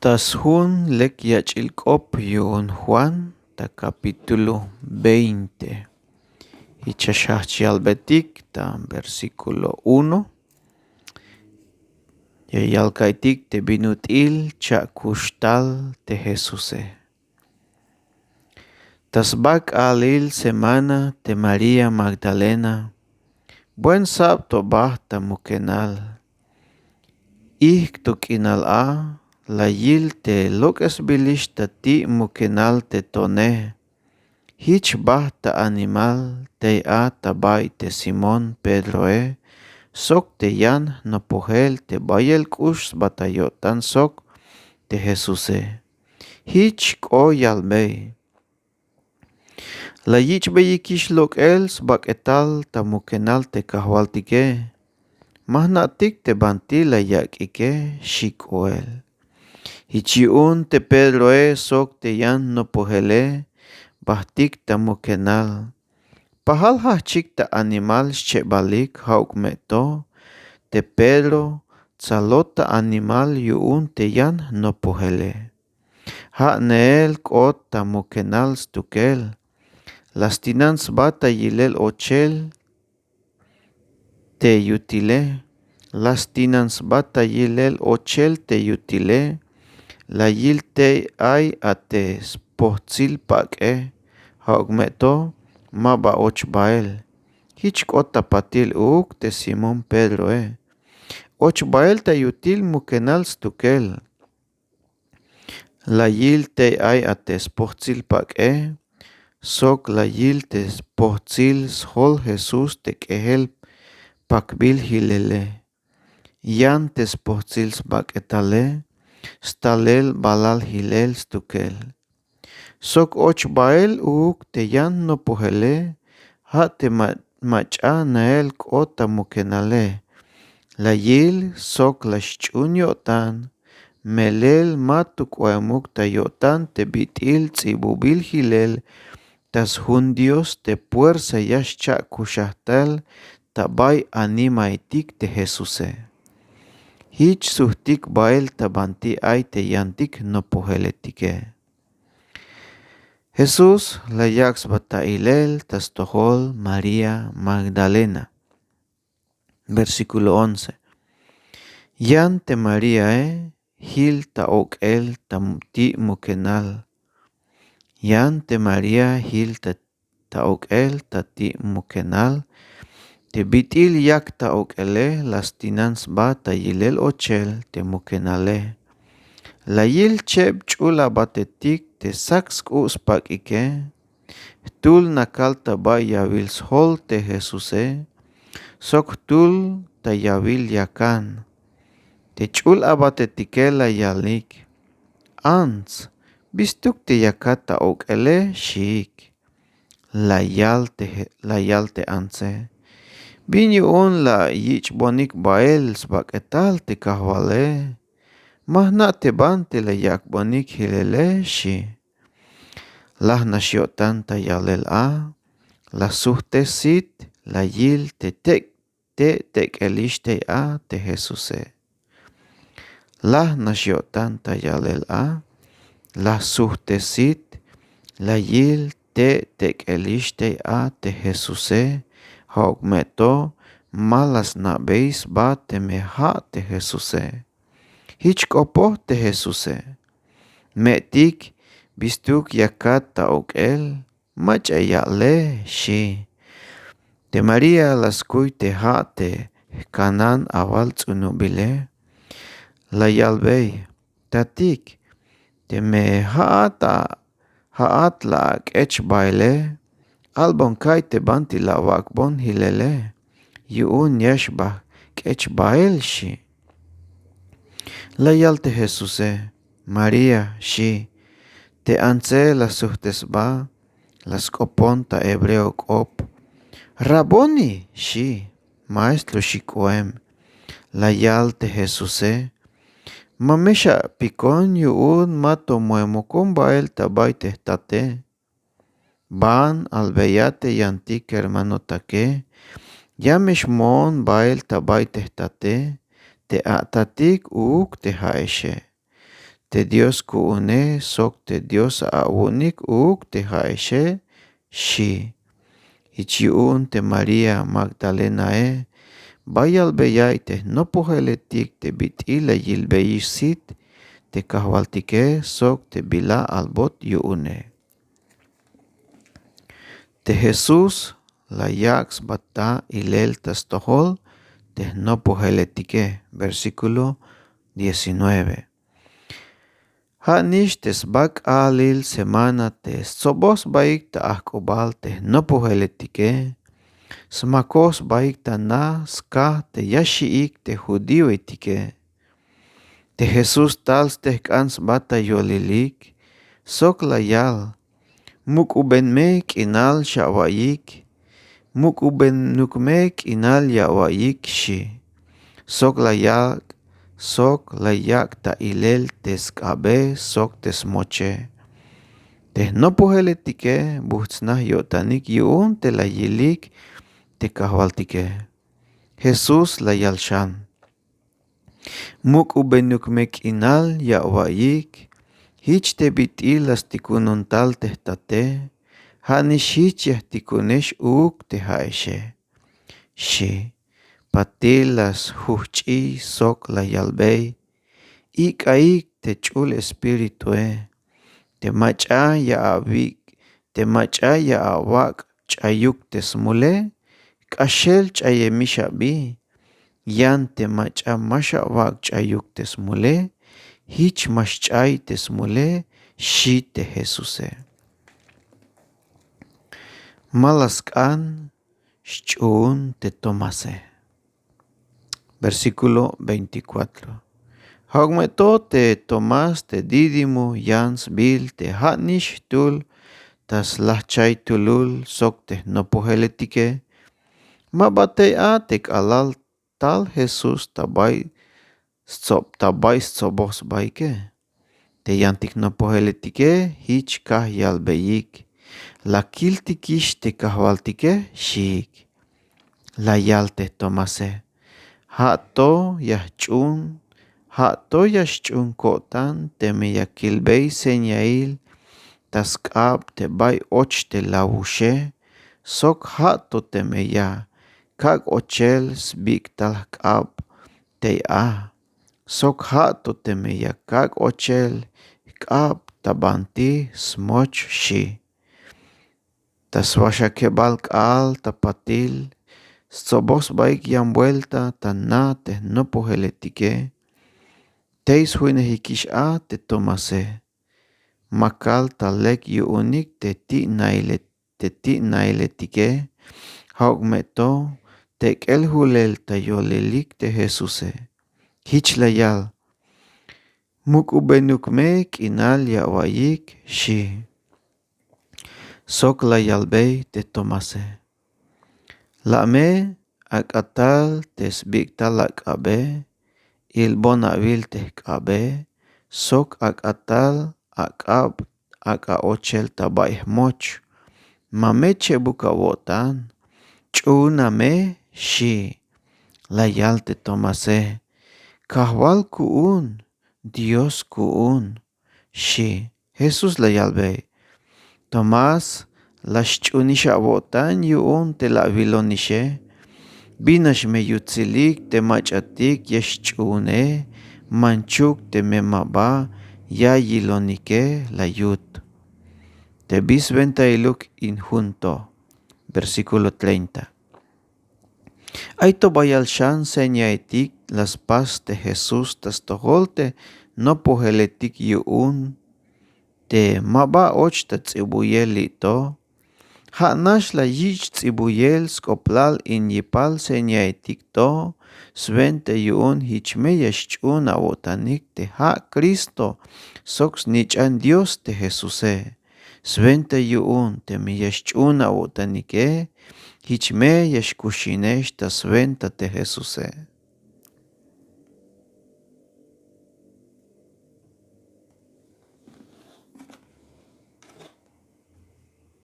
Tashun lek yach'ilk'op yun Juan ta capítulo 20. Ichashaj albetik ta versículo 1. Yayalkaitik te binut'il cha kuxtal te Jesuse. Tasbak alil semana te María Magdalena. Buen sabto bah ta mukenal. Ik tukinal a. La yil te lokes bilish ta ti mukenal te tone. Hich bah ta animal te a tabay te Simón Pedroe. Sok te yan no pohel te bayel kush batayotan sok te Jesuse. Hich ko yalmei. La yich beyikish lok els bak etal ta mukenal te kahwaltike. Mahnatik te banti la yak ike shik oel. Hichiun te Pedroe sok te yan no pohele, bahtik ta mukenal. Pahal hachik ta animal shebalik hauk meto, te Pedro tsalota animal yuun te yan no pohele. Ha neel kot ta mukenal stukel, lastinans bata yilel ochel te yutile, lastinans bata yilel ochel te yutile, la yilte ay ates pohtzil pak'e haokmeto maba och bael. Hich kota patil uk te Simón Pedroe. Och bael ta yutil mukenal stukel. La yilte ay ates pohtzil pak'e. Sok la yilte pohtzil shol Jesús te kehel pakbil hilele. Yan tes pohtzil bak'etale. Stalel balal hilel stukel. Sok och bael uk te yan no pohele, ha te macha nael kota mukenale. La yil sok la shchunyotan, melel matuk oemuk ta yotan te bitil tzibubil hilel, tas hun Dios te puersa yashcha kushahtal, tabay animaitik te Jesuse. Hich suhtik bael tabanti ay te yantik no poheletike. Jesús la yaks batailel tas tohol María Magdalena. Versículo 11. Yan te María hil ta ok el ti mukenal. Yan te María hil ta ok el ta ti mukenal. Te bitil yak ta okele lastinans ba ta yilel ochel te mukenale. La yil cheb chula batetik te saks us pak ike. Tul nakal ta ba yawil shol te Jesuse. Sok tul ta yawil yakan. Te chul abatetike la yalik. Ans bistuk te yakat ta okele shik. La yal te anse. Binyuun la yich bonik bael sbak etal te kahwale. Mahna te bante la yak bonik hilele shi. Lah nasyotan ta yalel a. La suhte sit la yil te tek elishte a te Jesuse. Lah nasyotan ta yalel a. La suhte sit la yil te tek elishte a te Jesuse. Hauk meto malas na beis ba te meha te Jesuse. Hich kopo te Jesuse. Metik bistuk yakat ta ok el mach ayale shi. Te María las kuy te ha te kanan awal tsunubile. La yalbei tatik te me haat la ech baile. Albon kai te banti la wakbon hilele. Yuun yashbah kech bael shi. La yalte Jesuse. María shi. Te anse la suhtes ba. Las kopon ta hebreo kop. Raboni shi. Maestro shikoem. La yalte Jesuse. Mamesha pikon yuun mato muemokon bael tabay tehtate. Ban albeyate yantik hermano take, yamesh mon bael tabay tehtate, te atatik uk te haeshe. te Dios ku'une sok te Dios a'unik uk te ja'exe xi. Ich yu'un te María Magdalena bayalbeyay te nopujeletik te bit'ila yilbeyixsit te kahwaltike sok te bila albot yu'une. Te Jesús layax bata ilel tastojol te nopujeletike. Versículo 19. Hanish tesbak alil semana te sobos baik ta akobal te nopujeletike. Smakos baik ta na ska te yashiik te judío etike. Te Jesús tals te kans bata yolilik. Sok layal. Muk uben mek inal shawayik. Muk uben nukmek inal yawayik shi. Sok layak ta ilel teskabe sok tesmoche. Te nopujeletike buhtsnah yotanik yuun te layilik te kahwaltike. Jesús layalshan. Muk uben nukmek inal yawayik. Hich te bitil las tikununtal tehtate. Hanish hich yahtikunesh uk te haeshe. Shi. Patilas huch'i sok la yalbey. Ik te chul espiritue. Te macha ya avik. Te macha ya awak chayuk te smule. Kashel chayemishabi. Yan te macha masha awak chayuk te smule. Hich maschay te smule. Shi te Jesuse. Malaskan shchun te tomase. Versículo 24. Haugmeto te Tomás te Dídimo Yans bil te hatnish tul tas lachai tulul sok te nopujeletike. Mabatea te alal tal Jesús tabay sobos baike. Te yantik nopujeletike hich kah yalbeyik. La kiltikish te kahwaltike shik. La yalte Tomase. Hato yahchun kotan te meyakilbey senyail taskab te bay och te lawushe sok hato te meya kag ochel sbik talkab te sok hato te meya kag ochel kab tabanti smoch shi taswashakebal kal tapatil sobos baik yang vuelta tana te nopujeletike. Teis huinehikish te Tomase. Makal talek yuunik te ti nailetike. Haugmeto te el hulel ta yolelik te Jesuse. Hich layal. Muk ubenukmek inal yawayik shi. Sok layalbey te Tomase. Lame akatal tesbik talak abe. Ilbon avil tehkabe. Sok akatal akab ochel tabaih moch. Mameche bukawotan. Chuname shi. Layal te Tomase. Kahwal kuun. Dios kuun. Shi. Jesús layalbe. Tomás las chunisha wotan yuun te la vilonishe. Binash me yutzilik te machatik yeshchune. Manchuk te memaba ya yilonike la yut. Te bisventa iluk injunto. Versículo 30. Aito bayal shan señaitik las paz de Jesús tastoholte no poheletik yuun. Te maba och ta tsibuyel ito. Hanash la yich tsibuyel skoplal in yipal señaitik to. Svente yuun hichme yashchun awotanik te ha Cristo. Sox nichan Dios te Jesuse. Svente yuun te mi yashchun awotanike. Hichme yashkushinesh ta sventa te Jesuse.